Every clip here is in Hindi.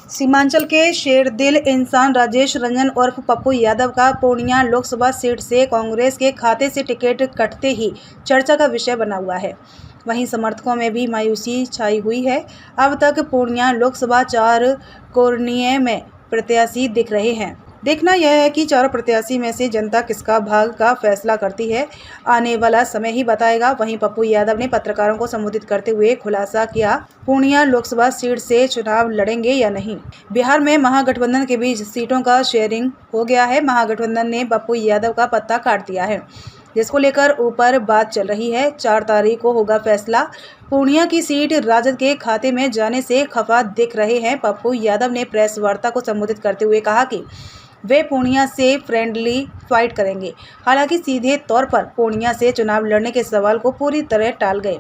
सीमांचल के शेरदिल इंसान राजेश रंजन उर्फ पप्पू यादव का पूर्णिया लोकसभा सीट से कांग्रेस के खाते से टिकट कटते ही चर्चा का विषय बना हुआ है। वहीं समर्थकों में भी मायूसी छाई हुई है। अब तक पूर्णिया लोकसभा 4 कोर्निये में प्रत्याशी दिख रहे हैं। देखना यह है कि चारों प्रत्याशी में से जनता किसका भाग का फैसला करती है, आने वाला समय ही बताएगा। वहीं पप्पू यादव ने पत्रकारों को संबोधित करते हुए खुलासा किया, पूर्णिया लोकसभा सीट से चुनाव लड़ेंगे या नहीं। बिहार में महागठबंधन के बीच सीटों का शेयरिंग हो गया है। महागठबंधन ने पप्पू यादव का पत्ता काट दिया है, जिसको लेकर ऊपर बात चल रही है। 4 तारीख को होगा फैसला। पूर्णिया की सीट राजद के खाते में जाने से खफा दिख रहे हैं। पप्पू यादव ने प्रेस वार्ता को संबोधित करते हुए कहा कि वे पूर्णिया से फ्रेंडली फाइट करेंगे। हालांकि सीधे तौर पर पूर्णिया से चुनाव लड़ने के सवाल को पूरी तरह टाल गए।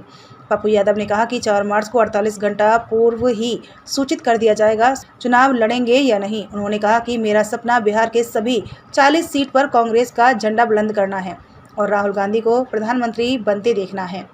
पप्पू यादव ने कहा कि 4 मार्च को 48 घंटा पूर्व ही सूचित कर दिया जाएगा चुनाव लड़ेंगे या नहीं। उन्होंने कहा कि मेरा सपना बिहार के सभी 40 सीट पर कांग्रेस का झंडा बुलंद करना है और राहुल गांधी को प्रधानमंत्री बनते देखना है।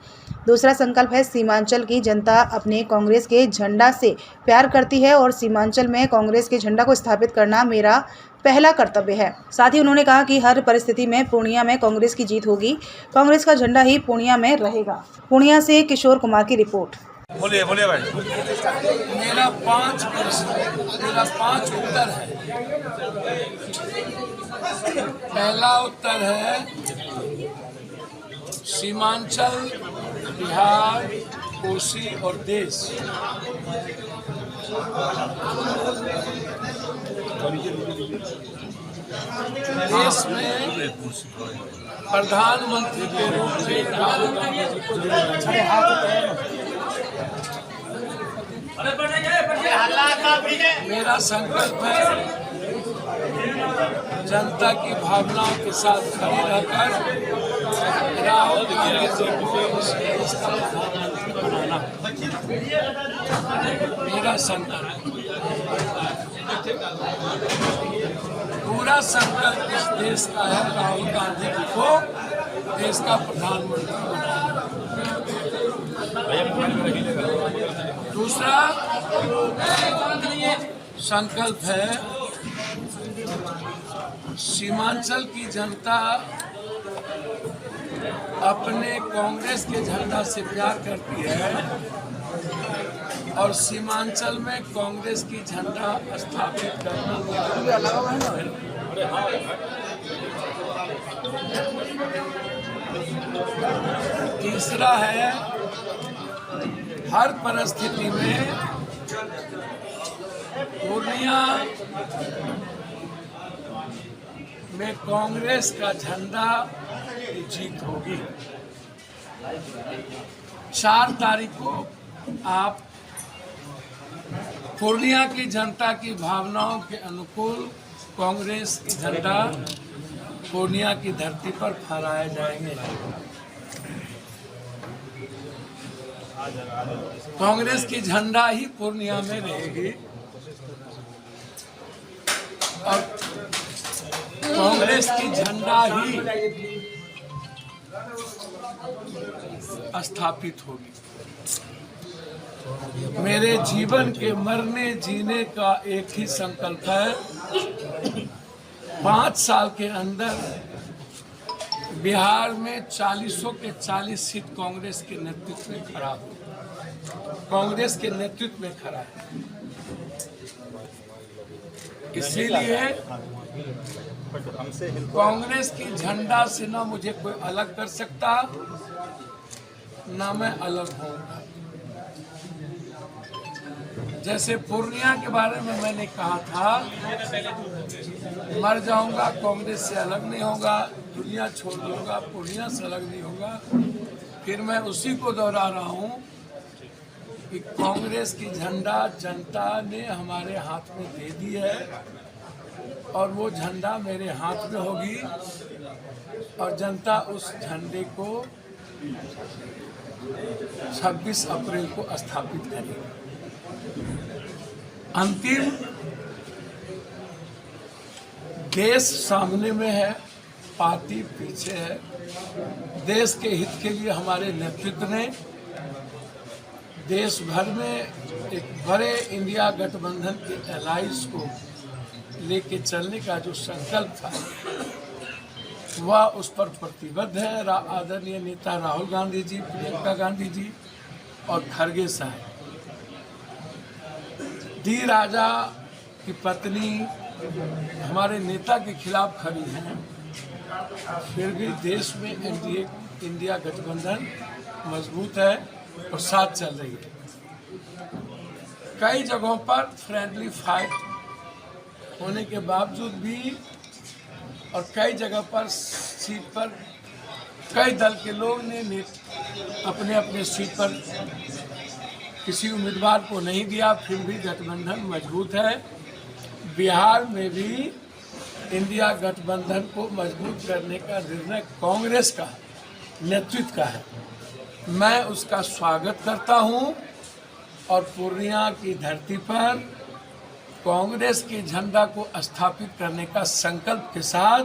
दूसरा संकल्प है, सीमांचल की जनता अपने कांग्रेस के झंडा से प्यार करती है और सीमांचल में कांग्रेस के झंडा को स्थापित करना मेरा पहला कर्तव्य है। साथ ही उन्होंने कहा कि हर परिस्थिति में पूर्णिया में कांग्रेस की जीत होगी। कांग्रेस का झंडा ही पूर्णिया में रहेगा। पूर्णिया से किशोर कुमार की रिपोर्ट। बोलिए भाई। मेरा 5 उत्तर है। पहला उत्तर है सीमांचल, बिहार, कोसी और देश में प्रधानमंत्री के रूप में राहुल गांधी जी को मेरा संकल्प है जनता की भावनाओं के साथ खड़े रहकर राहुल गांधी जी को प्रधानमंत्री बनाना मेरा संकल्प। पूरा संकल्प इस देश का है राहुल गांधी जी को देश का प्रधानमंत्री बनाना। दूसरा संकल्प है सीमांचल की जनता अपने कांग्रेस के झंडा से प्यार करती है और सीमांचल में कांग्रेस की झंडा स्थापित करना। तीसरा है हर परिस्थिति में पूर्णिया में कांग्रेस का झंडा की जीत होगी। 4 तारीख को आप पूर्णिया की जनता की भावनाओं के अनुकूल कांग्रेस की झंडा पूर्णिया की धरती पर फहराए जाएंगे। कांग्रेस की झंडा ही पूर्णिया में रहेगी और कांग्रेस की झंडा ही स्थापित होगी। मेरे जीवन के मरने जीने का एक ही संकल्प है, 5 साल के अंदर बिहार में 40 के 40 सीट कांग्रेस के नेतृत्व में खड़ा हो, कांग्रेस के नेतृत्व में खड़ा है। इसीलिए कांग्रेस की झंडा से ना मुझे कोई अलग कर सकता, ना मैं अलग होऊंगा। जैसे पूर्णिया के बारे में मैंने कहा था, मर जाऊंगा कांग्रेस से अलग नहीं होगा, दुनिया छोड़ दूंगा पूर्णिया से अलग नहीं होगा। फिर मैं उसी को दोहरा रहा हूं कि कांग्रेस की झंडा जनता ने हमारे हाथ में दे दी है और वो झंडा मेरे हाथ में होगी और जनता उस झंडे को 26 अप्रैल को स्थापित करेगी। अंतिम देश सामने में है, पार्टी पीछे है। देश के हित के लिए हमारे नेतृत्व ने देश भर में एक बड़े इंडिया गठबंधन के एलाइंस को लेके चलने का जो संकल्प था वह उस पर प्रतिबद्ध है। आदरणीय नेता राहुल गांधी जी, प्रियंका गांधी जी और खरगे साहब। डी राजा की पत्नी हमारे नेता के खिलाफ खड़ी हैं, फिर भी देश में इंडिया गठबंधन मजबूत है और साथ चल रही है। कई जगहों पर फ्रेंडली फाइट होने के बावजूद भी और कई जगह पर सीट पर कई दल के लोग ने अपने अपने सीट पर किसी उम्मीदवार को नहीं दिया, फिर भी गठबंधन मजबूत है। बिहार में भी इंडिया गठबंधन को मजबूत करने का निर्णय कांग्रेस का नेतृत्व का है। मैं उसका स्वागत करता हूं और पूर्णिया की धरती पर कांग्रेस के झंडा को स्थापित करने का संकल्प के साथ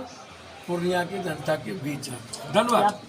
पूर्णिया की जनता के बीच है। धन्यवाद।